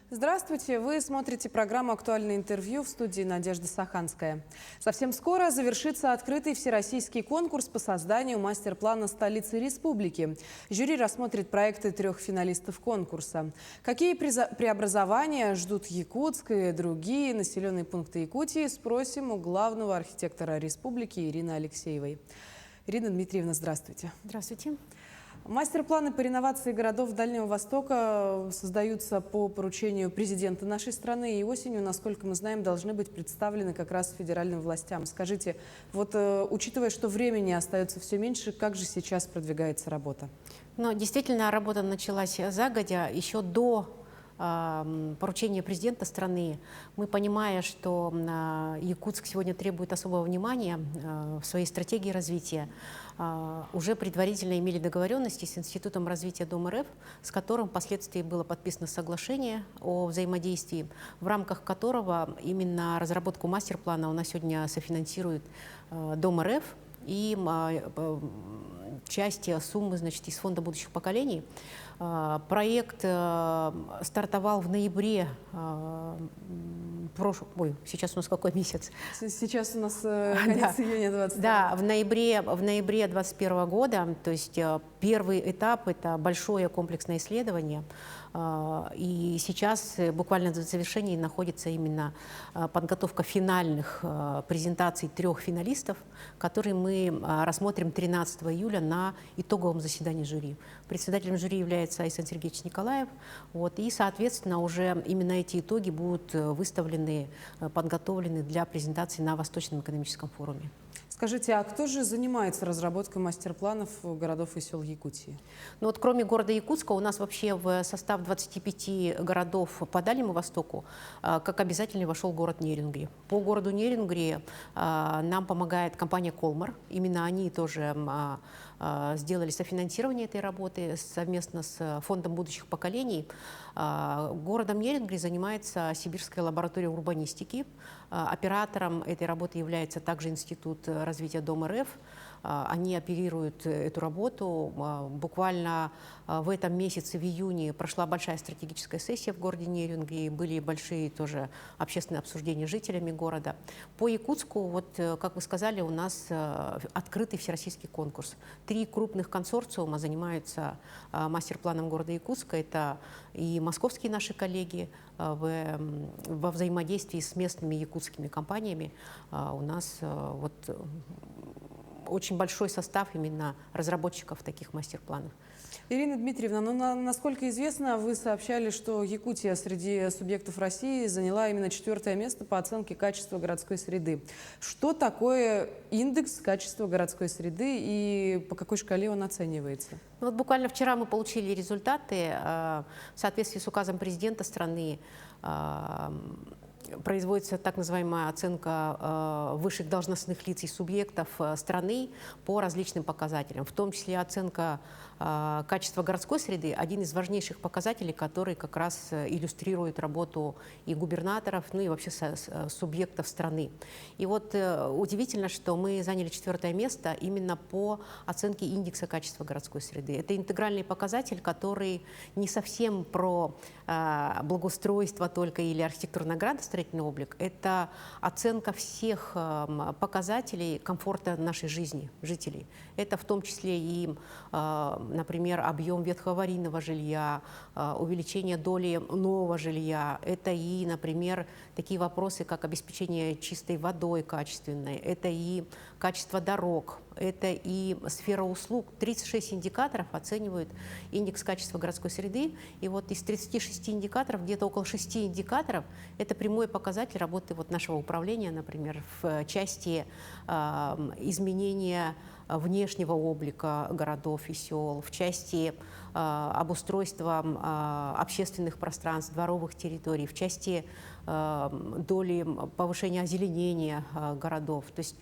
Здравствуйте! Вы смотрите программу «Актуальное интервью», в студии Надежда Саханская. Совсем скоро завершится открытый всероссийский конкурс по созданию мастер-плана столицы республики. Жюри рассмотрит проекты 3 финалистов конкурса. Какие преобразования ждут Якутск и другие населенные пункты Якутии, спросим у главного архитектора республики Ирины Алексеевой. Ирина Дмитриевна, здравствуйте. Здравствуйте. Мастер-планы по реновации городов Дальнего Востока создаются по поручению президента нашей страны, и осенью, насколько мы знаем, должны быть представлены как раз федеральным властям. Скажите, вот учитывая, что времени остается все меньше, как же сейчас продвигается работа? Но действительно, работа началась загодя, еще до поручения президента страны. Мы, понимая, что Якутск сегодня требует особого внимания в своей стратегии развития, уже предварительно имели договоренности с Институтом развития Дом РФ, с которым впоследствии было подписано соглашение о взаимодействии, в рамках которого именно разработку мастер-плана у нас сегодня софинансирует Дом РФ и часть суммы, значит, из Фонда будущих поколений. Проект стартовал в ноябре сейчас у нас какой месяц? Сейчас у нас конец июня 22. Да, в ноябре 2021 года, то есть первый этап – это большое комплексное исследование. И сейчас буквально в завершении находится именно подготовка финальных презентаций 3 финалистов, которые мы рассмотрим 13 июля на итоговом заседании жюри. Председателем жюри является Айсан Сергеевич Николаев. И, соответственно, уже именно эти итоги будут выставлены, подготовлены для презентации на Восточном экономическом форуме. Скажите, а кто же занимается разработкой мастер-планов городов и сел Якутии? Ну вот кроме города Якутска у нас вообще в состав 25 городов по Дальнему Востоку как обязательный вошел город Нерюнгри. По городу Нерюнгри нам помогает компания «Колмар». Именно они тоже сделали софинансирование этой работы совместно с Фондом будущих поколений. Городом Нерюнгри занимается Сибирская лаборатория урбанистики. Оператором этой работы является также Институт развития Дом РФ. Они оперируют эту работу. Буквально в этом месяце, в июне, прошла большая стратегическая сессия в городе Нерюнгри. Были большие тоже общественные обсуждения с жителями города. По Якутску, вот, как вы сказали, у нас открытый всероссийский конкурс. 3 крупных консорциума занимаются мастер-планом города Якутска. Это и московские наши коллеги во взаимодействии с местными якутскими компаниями. У нас вот очень большой состав именно разработчиков таких мастер-планов. Ирина Дмитриевна, насколько известно, вы сообщали, что Якутия среди субъектов России заняла именно 4-е место по оценке качества городской среды. Что такое индекс качества городской среды и по какой шкале он оценивается? Вот буквально вчера мы получили результаты. В соответствии с указом президента страны производится так называемая оценка высших должностных лиц и субъектов страны по различным показателям, в том числе оценка качества городской среды, один из важнейших показателей, который как раз иллюстрирует работу и губернаторов, ну и вообще субъектов страны. И вот удивительно, что мы заняли 4-е место именно по оценке индекса качества городской среды. Это интегральный показатель, который не совсем про благоустройство только или архитектурно-градостроительный облик. Это оценка всех показателей комфорта нашей жизни, жителей. Это в том числе и, например, объем ветхоаварийного жилья, увеличение доли нового жилья. Это и, например, такие вопросы, как обеспечение чистой водой качественной. Это и качество дорог. Это и сфера услуг. 36 индикаторов оценивают индекс качества городской среды. И вот из 36 индикаторов, где-то около 6 индикаторов, это прямой показатель работы вот нашего управления, например, в части изменения внешнего облика городов и сел, в части обустройства общественных пространств, дворовых территорий, в части доли повышения озеленения городов. То есть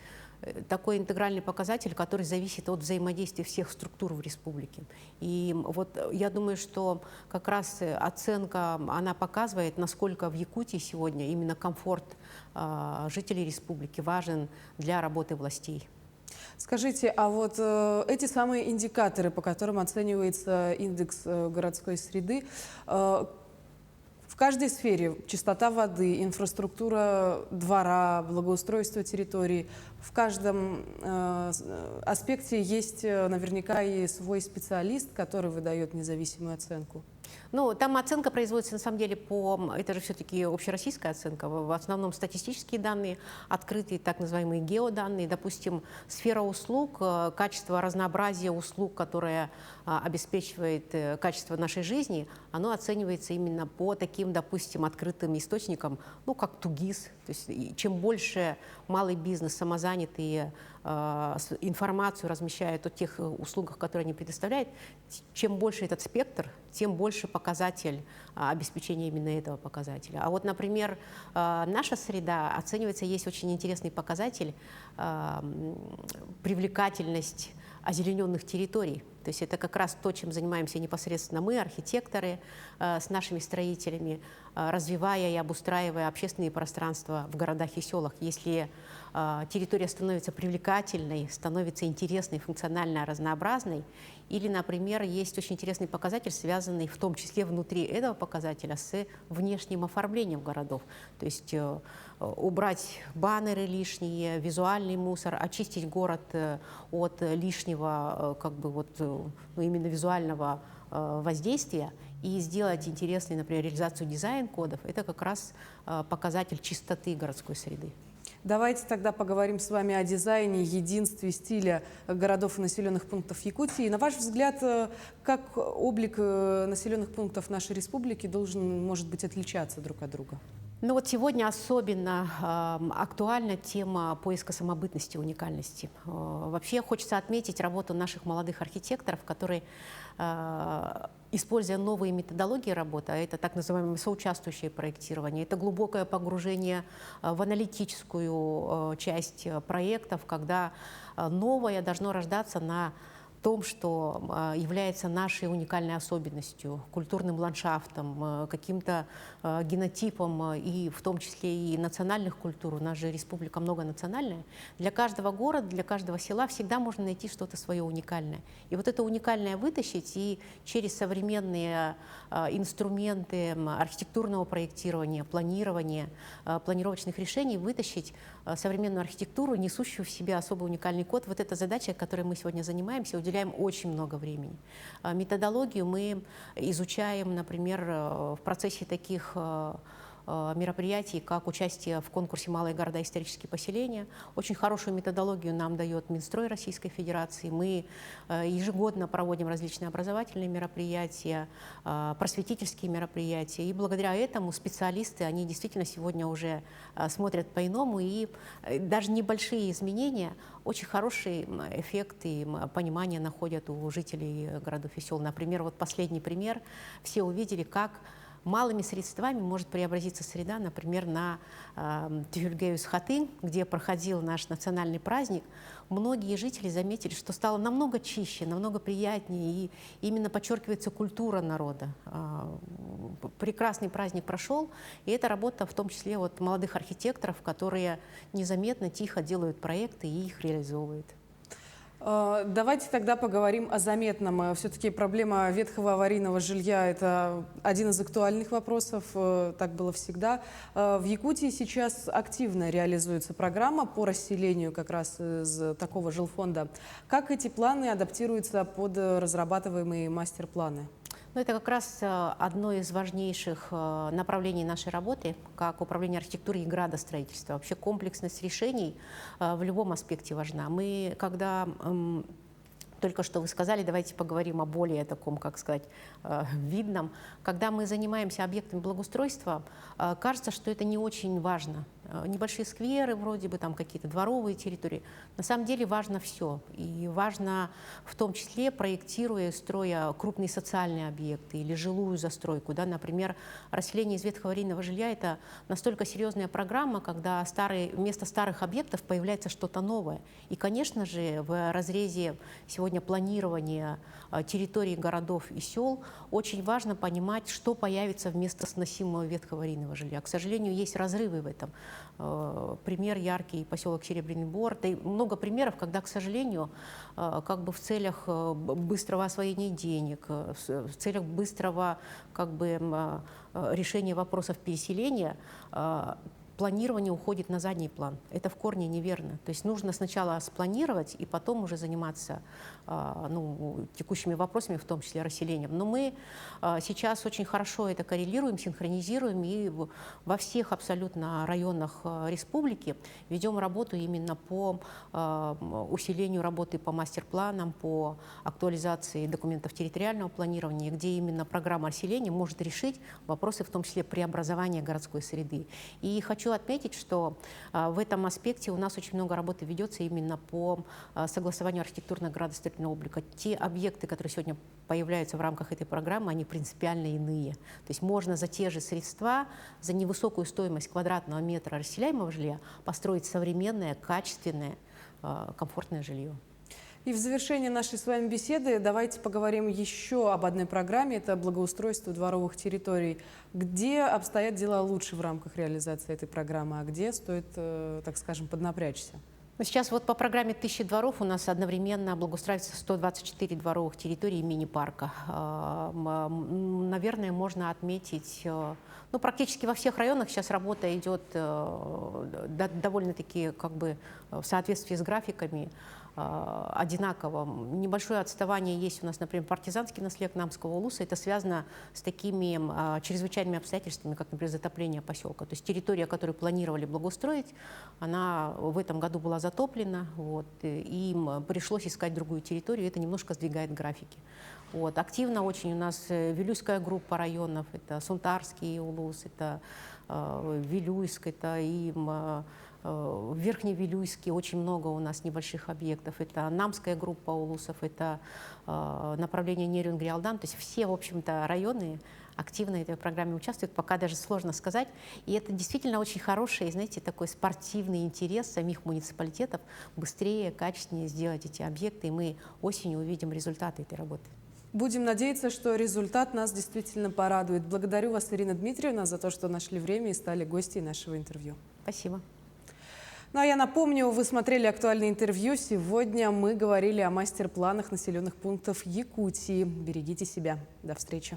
такой интегральный показатель, который зависит от взаимодействия всех структур в республике. И вот я думаю, что как раз оценка, она показывает, насколько в Якутии сегодня именно комфорт жителей республики важен для работы властей. Скажите, а вот эти самые индикаторы, по которым оценивается индекс городской среды, В каждой сфере чистота воды, инфраструктура двора, благоустройство территории, в каждом аспекте есть наверняка и свой специалист, который выдает независимую оценку. Ну, там оценка производится, на самом деле, это же все-таки общероссийская оценка. В основном статистические данные, открытые так называемые геоданные. Допустим, сфера услуг, качество разнообразия услуг, которое обеспечивает качество нашей жизни, оно оценивается именно по таким, допустим, открытым источникам, ну, как ТУГИС. То есть, чем больше малый бизнес, самозанятые информацию размещают о тех услугах, которые они предоставляют, чем больше этот спектр, тем больше показатель обеспечения именно этого показателя. А вот, например, наша среда оценивается, есть очень интересный показатель привлекательность озелененных территорий. То есть это как раз то, чем занимаемся непосредственно мы, архитекторы, с нашими строителями, развивая и обустраивая общественные пространства в городах и селах. Если территория становится привлекательной, становится интересной, функционально разнообразной, или, например, есть очень интересный показатель, связанный в том числе внутри этого показателя с внешним оформлением городов. То есть убрать баннеры лишние, визуальный мусор, очистить город от лишнего, именно визуального воздействия и сделать интересной, например, реализацию дизайн-кодов, это как раз показатель чистоты городской среды. Давайте тогда поговорим с вами о дизайне, единстве стиля городов и населенных пунктов Якутии. На ваш взгляд, как облик населенных пунктов нашей республики может быть, отличаться друг от друга? Ну вот сегодня особенно актуальна тема поиска самобытности, уникальности. Вообще хочется отметить работу наших молодых архитекторов, которые, используя новые методологии работы, а это так называемое соучаствующее проектирование, это глубокое погружение в аналитическую часть проектов, когда новое должно рождаться на том, что является нашей уникальной особенностью, культурным ландшафтом, каким-то генотипом, и в том числе и национальных культур. У нас же республика многонациональная. Для каждого города, для каждого села всегда можно найти что-то свое уникальное. И вот это уникальное вытащить и через современные инструменты архитектурного проектирования, планирования, планировочных решений вытащить современную архитектуру, несущую в себе особый уникальный код. Вот эта задача, которой мы сегодня занимаемся, уделяем очень много времени. Методологию мы изучаем, например, в процессе таких мероприятий, как участие в конкурсе «Малые города. Исторические поселения». Очень хорошую методологию нам дает Минстрой Российской Федерации. Мы ежегодно проводим различные образовательные мероприятия, просветительские мероприятия. И благодаря этому специалисты, они действительно сегодня уже смотрят по-иному. И даже небольшие изменения очень хороший эффект и понимание находят у жителей городов и сел. Например, вот последний пример. Все увидели, как малыми средствами может преобразиться среда, например, на Тюльгеюс-Хатын, где проходил наш национальный праздник. Многие жители заметили, что стало намного чище, намного приятнее, и именно подчеркивается культура народа. Прекрасный праздник прошел, и это работа в том числе вот молодых архитекторов, которые незаметно, тихо делают проекты и их реализовывают. Давайте тогда поговорим о заметном. Все-таки проблема ветхого аварийного жилья – это один из актуальных вопросов, так было всегда. В Якутии сейчас активно реализуется программа по расселению как раз из такого жилфонда. Как эти планы адаптируются под разрабатываемые мастер-планы? Ну, это как раз одно из важнейших направлений нашей работы, как управление архитектурой и градостроительства. Вообще комплексность решений в любом аспекте важна. Мы, когда только что вы сказали, давайте поговорим о более таком, как сказать, видном. Когда мы занимаемся объектами благоустройства, кажется, что это не очень важно. Небольшие скверы, вроде бы там какие-то дворовые территории. На самом деле важно все. И важно в том числе, проектируя, строя крупные социальные объекты или жилую застройку. Да, например, расселение из ветхого аварийного жилья – это настолько серьезная программа, когда вместо старых объектов появляется что-то новое. И, конечно же, в разрезе сегодня планирования территорий городов и сел очень важно понимать, что появится вместо сносимого ветхого аварийного жилья. К сожалению, есть разрывы в этом. пример яркий поселок Серебряный Бор. Да и много примеров, когда, к сожалению, как бы в целях быстрого освоения денег, в целях быстрого как бы решения вопросов переселения планирование уходит на задний план. Это в корне неверно. То есть нужно сначала спланировать и потом уже заниматься текущими вопросами, в том числе расселением. Но мы сейчас очень хорошо это коррелируем, синхронизируем и во всех абсолютно районах республики ведем работу именно по усилению работы по мастер-планам, по актуализации документов территориального планирования, где именно программа расселения может решить вопросы, в том числе преобразования городской среды. И хочу отметить, что в этом аспекте у нас очень много работы ведется именно по согласованию архитектурно-градостроительного облика. Те объекты, которые сегодня появляются в рамках этой программы, они принципиально иные. То есть можно за те же средства, за невысокую стоимость квадратного метра расселяемого жилья построить современное, качественное, комфортное жилье. И в завершение нашей с вами беседы давайте поговорим еще об одной программе. Это благоустройство дворовых территорий. Где обстоят дела лучше в рамках реализации этой программы, а где стоит, так скажем, поднапрячься? Сейчас вот по программе «1000 дворов» у нас одновременно благоустраивается 124 дворовых территорий мини-парка. Наверное, можно отметить, практически во всех районах сейчас работа идет довольно-таки как бы в соответствии с графиками. Одинаково. Небольшое отставание есть у нас, например, партизанский наследник Намского улуса. Это связано с такими чрезвычайными обстоятельствами, как, например, затопление поселка. То есть территория, которую планировали благоустроить, она в этом году была затоплена. И им пришлось искать другую территорию. Это немножко сдвигает графики. Активно очень у нас Вилюйская группа районов. Это Сунтарский улус, это Вилюйск, это и Верхневилюйске очень много у нас небольших объектов. Это Намская группа улусов, это направление Нерюнгри-Алдан. То есть все, в общем-то, районы активно в этой программе участвуют, пока даже сложно сказать. И это действительно очень хороший, знаете, такой спортивный интерес самих муниципалитетов быстрее, качественнее сделать эти объекты. И мы осенью увидим результаты этой работы. Будем надеяться, что результат нас действительно порадует. Благодарю вас, Ирина Дмитриевна, за то, что нашли время и стали гостьей нашего интервью. Спасибо. Ну а я напомню, вы смотрели актуальное интервью. Сегодня мы говорили о мастер-планах населенных пунктов Якутии. Берегите себя. До встречи.